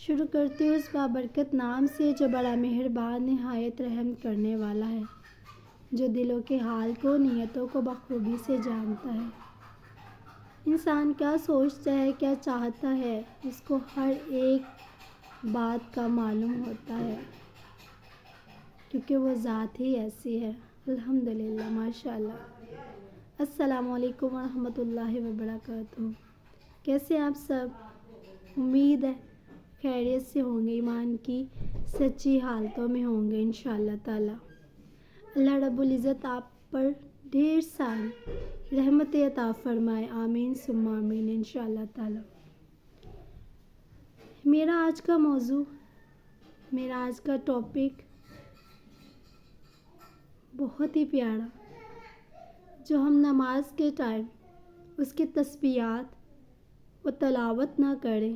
شروع کرتی ہوں اس بابرکت نام سے جو بڑا مہربان نہایت رحم کرنے والا ہے، جو دلوں کے حال کو نیتوں کو بخوبی سے جانتا ہے۔ انسان کیا سوچتا ہے، کیا چاہتا ہے، اس کو ہر ایک بات کا معلوم ہوتا ہے، کیونکہ وہ ذات ہی ایسی ہے۔ الحمدللہ، ماشاءاللہ۔ السلام علیکم ورحمۃ اللہ وبرکاتہ۔ کیسے آپ سب؟ امید ہے خیریت سے ہوں گے، ایمان کی سچی حالتوں میں ہوں گے انشاءاللہ تعالی۔ اللہ رب العزت آپ پر ڈھیر ساری رحمت عطا فرمائے، آمین ثم آمین انشاءاللہ تعالی۔ میرا آج کا ٹاپک بہت ہی پیارا، جو ہم نماز کے ٹائم اس کی تسبیحات و تلاوت نہ کریں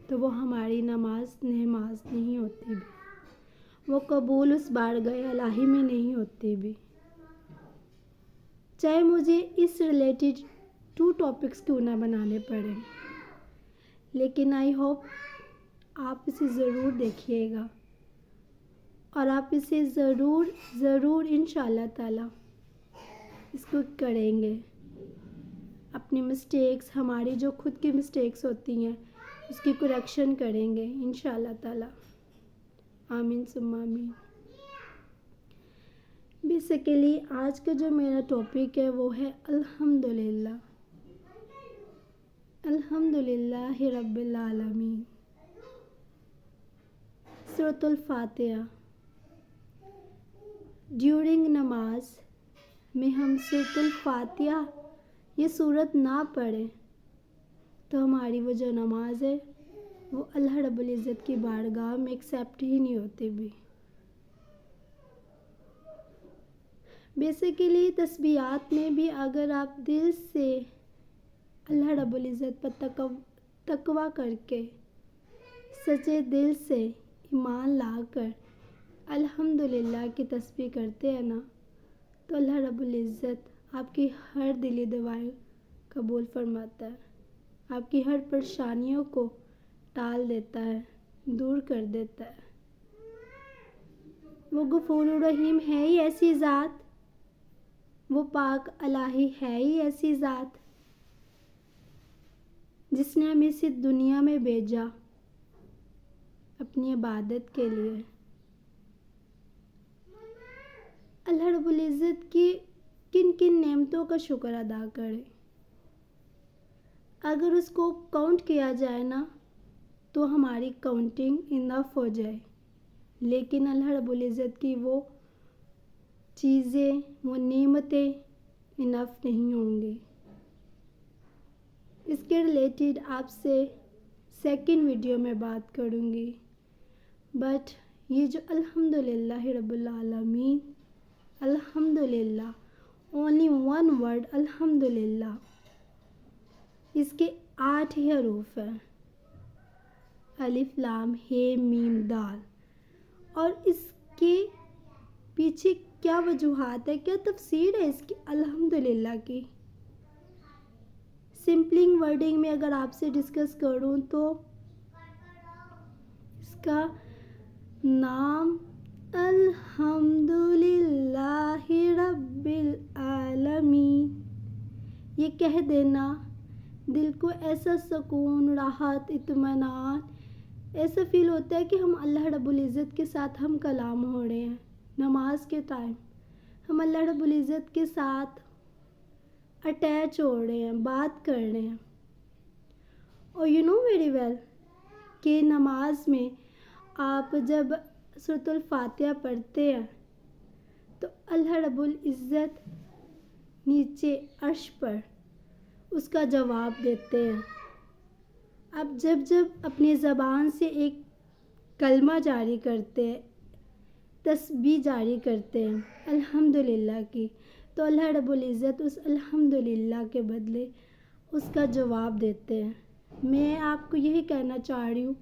تو وہ ہماری نماز نہیں ہوتی بھی، وہ قبول اس بارگاہ الہی میں نہیں ہوتی بھی۔ چاہے مجھے اس ریلیٹڈ 2 ٹاپکس کیوں نہ بنانے پڑے، لیکن آئی ہوپ آپ اسے ضرور دیکھیے گا اور آپ اسے ضرور انشاءاللہ تعالی اس کو کریں گے۔ اپنی مسٹیکس، ہماری جو خود کی مسٹیکس ہوتی ہیں اس کی کریکشن کریں گے انشاءاللہ تعالی، آمین ثم آمین۔ بیسیکلی آج کا جو میرا ٹاپک ہے وہ ہے الحمدللہ، الحمدللہ رب العالمین۔ سورۃ الفاتحہ۔ ڈیورنگ نماز میں ہم سورۃ الفاتحہ یہ سورت نہ پڑھیں تو ہماری وہ جو نماز ہے وہ اللہ رب العزت کی بارگاہ میں ایکسیپٹ ہی نہیں ہوتی بھی۔ بیسیکلی تسبیحات میں بھی اگر آپ دل سے اللہ رب العزت پر تقویٰ کر کے سچے دل سے ایمان لا کر الحمدللہ کی تسبیح کرتے ہیں نا، تو اللہ رب العزت آپ کی ہر دلی دعائیں قبول فرماتا ہے، آپ کی ہر پریشانیوں کو ٹال دیتا ہے، دور کر دیتا ہے۔ وہ غفور الرحیم ہے ہی ایسی ذات، وہ پاک الہی ہے ہی ایسی ذات جس نے ہمیں اس دنیا میں بھیجا اپنی عبادت کے لیے۔ اللہ رب العزت کی کن کن نعمتوں کا شکر ادا کرے، اگر اس کو کاؤنٹ کیا جائے نا تو ہماری کاؤنٹنگ انف ہو جائے، لیکن اللہ رب العزت کی وہ چیزیں، وہ نعمتیں انف نہیں ہوں گی۔ اس کے ریلیٹڈ آپ سے سیکنڈ ویڈیو میں بات کروں گی، بٹ یہ جو الحمدللہ رب العالمین، الحمدللہ، اونلی ون ورڈ الحمدللہ، اس کے 8 ہی حروف ہیں، الف لام میم دال، اور اس کے پیچھے کیا وجوہات ہے، کیا تفسیر ہے اس کی الحمدللہ کی۔ سمپلنگ ورڈنگ میں اگر آپ سے ڈسکس کروں تو اس کا نام الحمدللہ رب العالمین، یہ کہہ دینا دل کو ایسا سکون، راحت، اطمینان، ایسا فیل ہوتا ہے کہ ہم اللہ رب العزت کے ساتھ ہم کلام ہو رہے ہیں۔ نماز کے ٹائم ہم اللہ رب العزت کے ساتھ اٹیچ ہو رہے ہیں، بات کر رہے ہیں۔ اور یو نو ویری ویل کہ نماز میں آپ جب سورۃ الفاتحہ پڑھتے ہیں تو اللہ رب العزت نیچے عرش پر اس کا جواب دیتے ہیں۔ آپ جب اپنی زبان سے ایک کلمہ جاری کرتے ہیں، تسبیح جاری کرتے ہیں الحمدللہ کی، تو اللہ رب العزت اس الحمدللہ کے بدلے اس کا جواب دیتے ہیں۔ میں آپ کو یہی کہنا چاہ رہی ہوں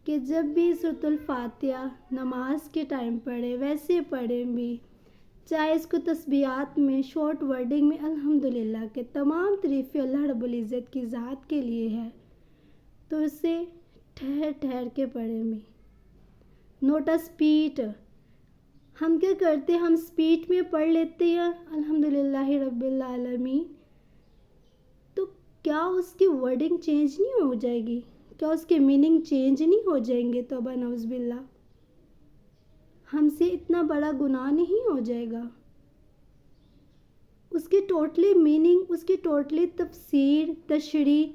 کہ جب بھی سورۃ الفاتحہ نماز کے ٹائم پڑھیں، ویسے پڑھیں بھی، چاہے اس کو تسبیحات میں شارٹ ورڈنگ میں الحمدللہ کے تمام تعریفیں اللہ رب العزت کی ذات کے لیے ہے، تو اسے ٹھہر ٹھہر کے پڑھیں بھی، نوٹ اسپیڈ. ہم کیا کرتے ہیں، ہم اسپیڈ میں پڑھ لیتے ہیں الحمدللہ رب العالمین، تو کیا اس کی ورڈنگ چینج نہیں ہو جائے گی؟ کیا اس کے میننگ چینج نہیں ہو جائیں گے؟ توبہ نعوذ باللہ، ہم سے اتنا بڑا گناہ نہیں ہو جائے گا؟ اس کی ٹوٹلی میننگ، اس کی ٹوٹلی تفسیر، تشریح،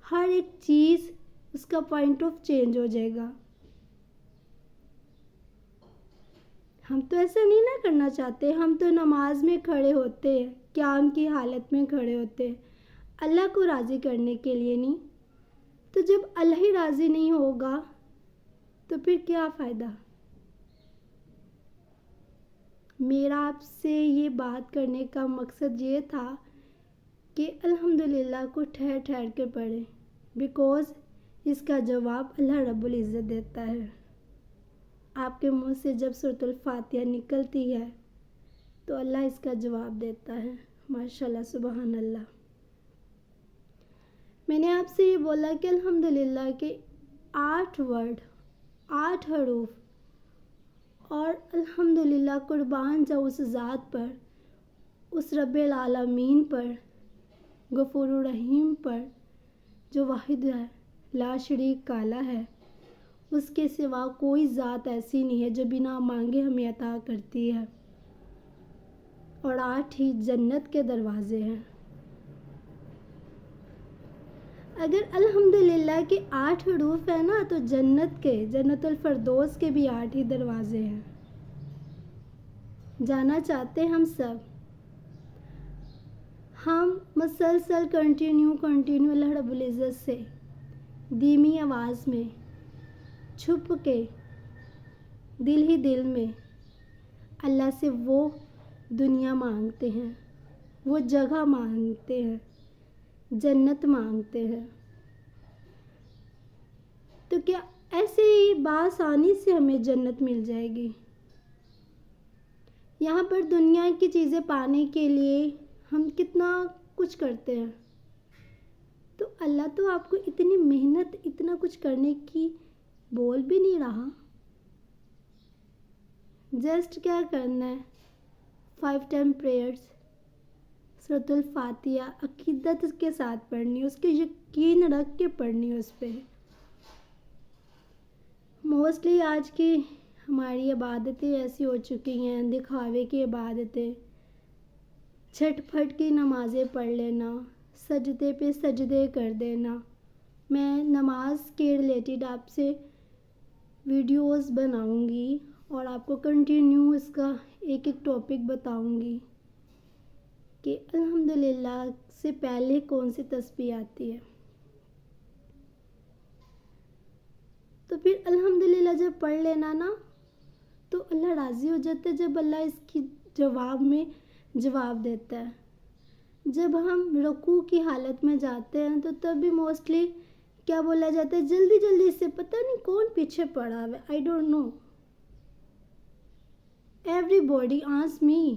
ہر ایک چیز اس کا پوائنٹ آف چینج ہو جائے گا. ہم تو ایسا نہیں نہ کرنا چاہتے. ہم تو نماز میں کھڑے ہوتے ہیں، قیام کی حالت میں کھڑے ہوتے ہیں اللہ کو راضی کرنے کے لیے نہیں. تو جب اللہ ہی راضی نہیں ہوگا تو پھر کیا فائدہ؟ میرا آپ سے یہ بات کرنے کا مقصد یہ تھا کہ الحمدللہ کو ٹھہر ٹھہر کے پڑھیں، بیکوز اس کا جواب اللہ رب العزت دیتا ہے. آپ کے منہ سے جب سورۃ الفاتحہ نکلتی ہے تو اللہ اس کا جواب دیتا ہے. ماشاءاللہ، سبحان اللہ. میں نے آپ سے یہ بولا کہ الحمدللہ کے 8 ورڈ، 8 حروف، اور الحمدللہ قربان جاؤ اس ذات پر، اس رب العالمین پر، غفور الرحیم پر، جو واحد ہے، لا شریک کالا ہے. اس کے سوا کوئی ذات ایسی نہیں ہے جو بنا مانگے ہمیں عطا کرتی ہے. اور 8 ہی جنت کے دروازے ہیں. اگر الحمدللہ کے 8 حروف ہیں نا، تو جنت الفردوس کے بھی 8 ہی دروازے ہیں. جانا چاہتے ہم سب. ہم مسلسل کنٹینیو اللہ رب العزت سے دھیمی آواز میں، چھپ کے، دل ہی دل میں اللہ سے وہ دنیا مانگتے ہیں، وہ جگہ مانگتے ہیں، جنت مانگتے ہیں. تو کیا ایسے ہی بآسانی سے ہمیں جنت مل جائے گی؟ یہاں پر دنیا کی چیزیں پانے کے لیے ہم کتنا کچھ کرتے ہیں. تو اللہ تو آپ کو اتنی محنت، اتنا کچھ کرنے کی بول بھی نہیں رہا. جسٹ کیا کرنا ہے، 5 ٹائم پریئرز، سورۃ الفاتحہ عقیدت کے ساتھ پڑھنی ہے، اس کے یقین رکھ کے پڑھنی ہے اس پہ. موسٹلی آج کی ہماری عبادتیں ایسی ہو چکی ہیں، دکھاوے کی عبادتیں، جھٹ پھٹ کی نمازیں پڑھ لینا، سجدے پہ سجدے کر دینا. میں نماز کے ریلیٹڈ آپ سے ویڈیوز بناؤں گی اور آپ کو کنٹینیو اس کا ایک ایک ٹاپک بتاؤں گی کہ الحمدللہ سے پہلے کون سی تسبیح آتی ہے. تو پھر الحمدللہ جب پڑھ لینا نا، تو اللہ راضی ہو جاتا ہے جب اللہ اس کی جواب میں جواب دیتا ہے. جب ہم رکوع کی حالت میں جاتے ہیں تو تب بھی موسٹلی کیا بولا جاتا ہے، جلدی جلدی سے، پتہ نہیں کون پیچھے پڑا ہوا ہے، I don't know. Everybody ask me,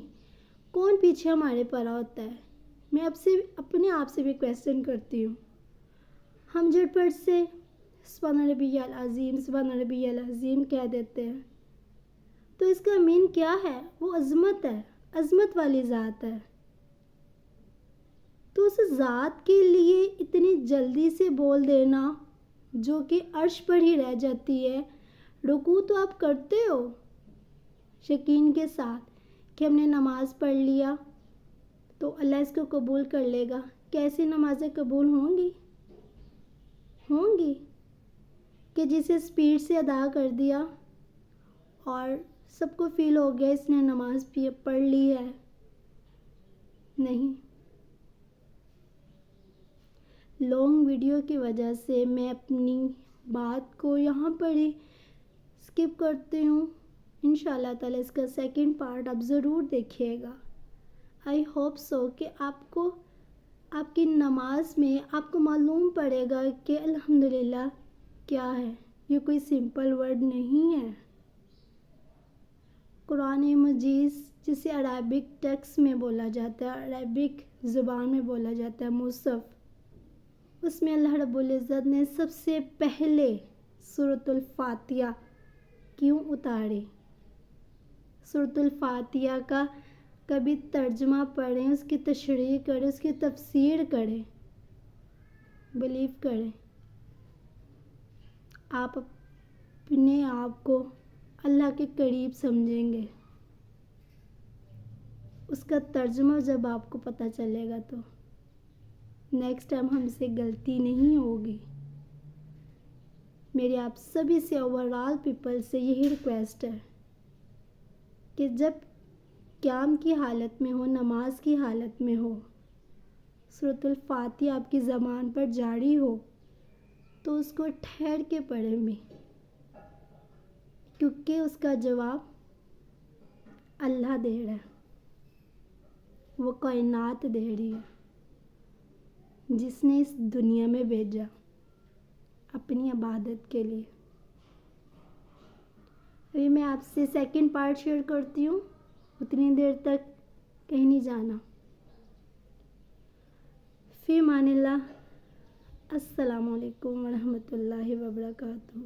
کون پیچھے ہمارے پڑا ہوتا ہے؟ میں اپنے آپ سے بھی کویسچن کرتی ہوں. ہم جھٹ پٹ سے سبحان ربی العظیم، سبحان ربی العظیم کہہ دیتے ہیں. تو اس کا مین کیا ہے؟ وہ عظمت ہے، عظمت والی ذات ہے. تو اس ذات کے لیے اتنی جلدی سے بول دینا جو کہ عرش پر ہی رہ جاتی ہے. رکوع تو آپ کرتے ہو یقین کے ساتھ کہ ہم نے نماز پڑھ لیا تو اللہ اس کو قبول کر لے گا. کیسی نمازیں قبول ہوں گی کہ جسے اسپیڈ سے ادا کر دیا اور سب کو فیل ہو گیا اس نے نماز پڑھ لی ہے؟ نہیں. لانگ ویڈیو کی وجہ سے میں اپنی بات کو یہاں پر ہی اسکپ کرتی ہوں. انشاءاللہ تعالی اس کا سیکنڈ پارٹ آپ ضرور دیکھیے گا. آئی ہوپ سو کہ آپ کو آپ کی نماز میں آپ کو معلوم پڑے گا کہ الحمدللہ کیا ہے. یہ کوئی سمپل ورڈ نہیں ہے. قرآن مجید جسے عربک ٹیکسٹ میں بولا جاتا ہے، عربک زبان میں بولا جاتا ہے مصحف، اس میں اللہ رب العزت نے سب سے پہلے سورۃ الفاتحہ کیوں اتاری؟ سورۃ الفاتحہ کا کبھی ترجمہ پڑھیں، اس کی تشریح کریں، اس کی تفسیر کریں، بلیو کریں، آپ اپنے آپ کو اللہ کے قریب سمجھیں گے۔ اس کا ترجمہ جب آپ کو پتہ چلے گا تو نیکسٹ ٹائم ہم سے غلطی نہیں ہوگی۔ میری آپ سبھی سے اوورآل پیپل سے یہی ریکویسٹ ہے کہ جب قیام کی حالت میں ہو، نماز کی حالت میں ہو، سورۃ الفاتحہ آپ کی زبان پر جاری ہو تو اس کو ٹھہر کے پڑھیں بھی، کیونکہ اس کا جواب اللہ دے رہا ہے، وہ کائنات دے رہی ہے جس نے اس دنیا میں بھیجا اپنی عبادت کے لیے۔ ابھی میں آپ سے سیکنڈ پارٹ شیئر کرتی ہوں، اتنی دیر تک کہیں نہیں جانا۔ فی امان اللہ، السلام علیکم ورحمۃ اللہ وبرکاتہ۔